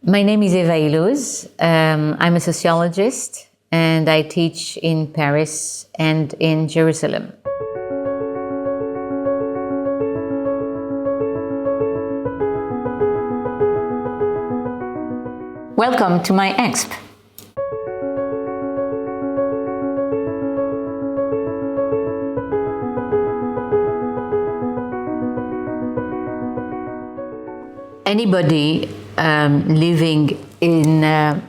My name is Eva Illouz. I'm a sociologist and I teach in Paris and in Jerusalem. Welcome to my exp. Anybody living in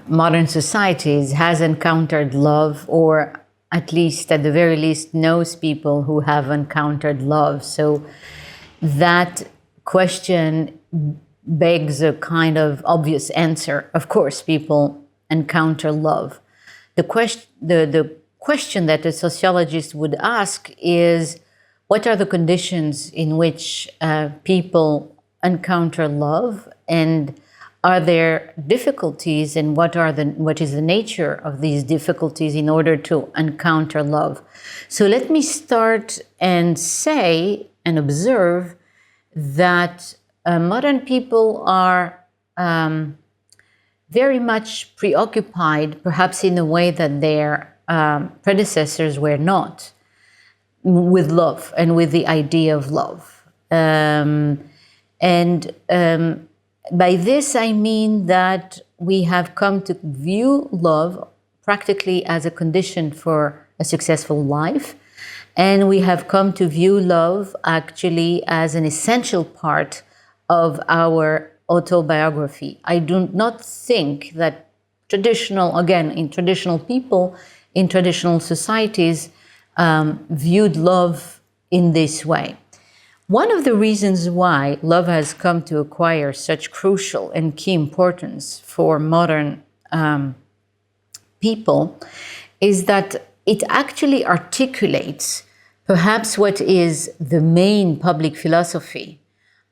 modern societies has encountered love, or at least, at the very least, knows people who have encountered love. So that question begs a kind of obvious answer. Of course, people encounter love. The question that a sociologist would ask is, what are the conditions in which people encounter love, and are there difficulties, and what is the nature of these difficulties in order to encounter love? So let me start and say and observe that modern people are very much preoccupied, perhaps in a way that their predecessors were not, with love and with the idea of love. By this I mean that we have come to view love practically as a condition for a successful life, and we have come to view love actually as an essential part of our autobiography. I do not think that in traditional people, in traditional societies, viewed love in this way. One of the reasons why love has come to acquire such crucial and key importance for modern people is that it actually articulates perhaps what is the main public philosophy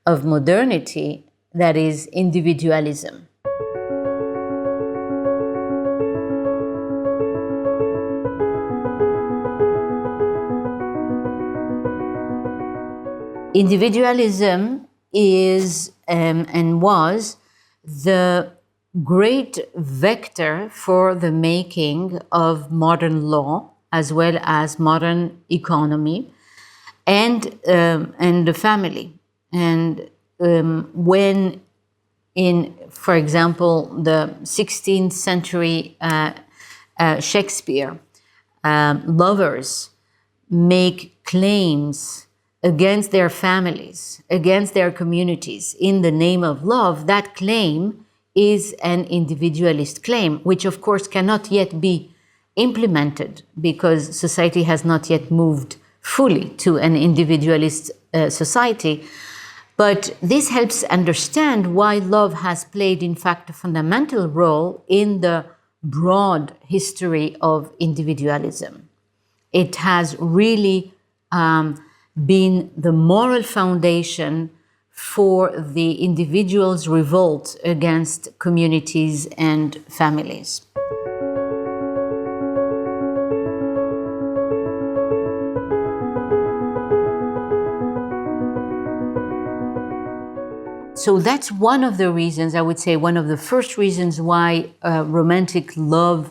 of modernity, that is individualism. Individualism is and was the great vector for the making of modern law, as well as modern economy and the family. And when in, for example, the 16th century Shakespeare, lovers make claims against their families, against their communities, in the name of love, that claim is an individualist claim, which of course cannot yet be implemented because society has not yet moved fully to an individualist society. But this helps understand why love has played, in fact, a fundamental role in the broad history of individualism. It has really been the moral foundation for the individual's revolt against communities and families. So that's one of the reasons, I would say, one of the first reasons why romantic love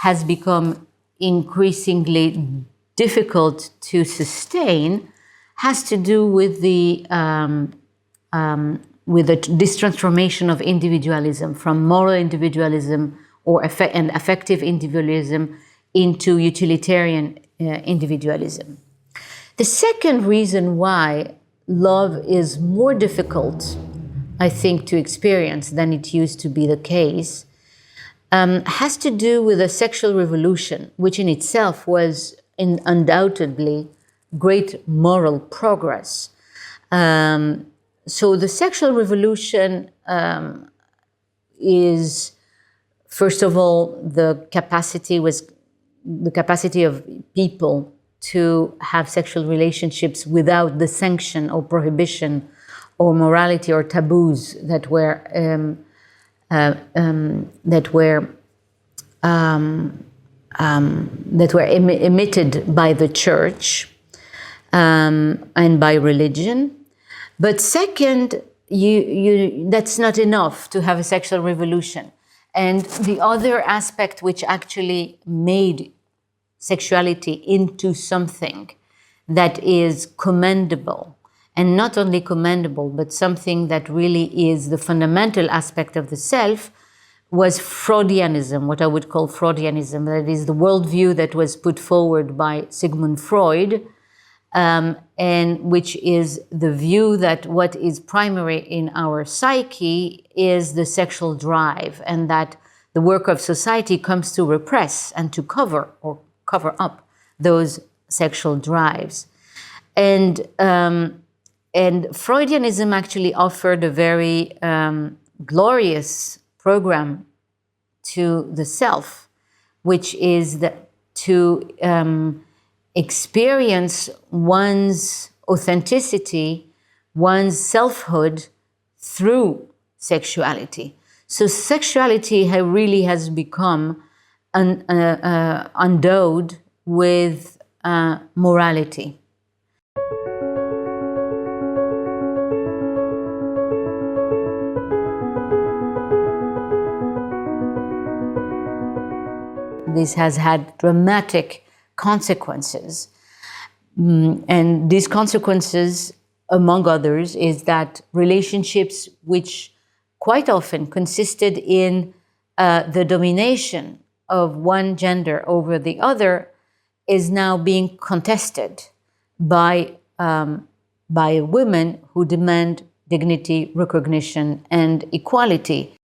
has become increasingly difficult to sustain, has to do with this transformation of individualism from moral individualism and affective individualism into utilitarian individualism. The second reason why love is more difficult, I think, to experience than it used to be the case, has to do with the sexual revolution, which in itself was undoubtedly great moral progress. So the sexual revolution is, first of all, the capacity of people to have sexual relationships without the sanction or prohibition or morality or taboos that were emitted by the church and by religion. But second, that's not enough to have a sexual revolution. And the other aspect which actually made sexuality into something that is commendable, and not only commendable, but something that really is the fundamental aspect of the self, was Freudianism, what I would call Freudianism. That is the worldview that was put forward by Sigmund Freud, and which is the view that what is primary in our psyche is the sexual drive, and that the work of society comes to repress and to cover up those sexual drives. And Freudianism actually offered a very glorious program to the self, which is to experience one's authenticity, one's selfhood through sexuality. So sexuality really has become endowed with morality. This has had dramatic consequences. And these consequences, among others, is that relationships which quite often consisted in the domination of one gender over the other is now being contested by women who demand dignity, recognition, and equality.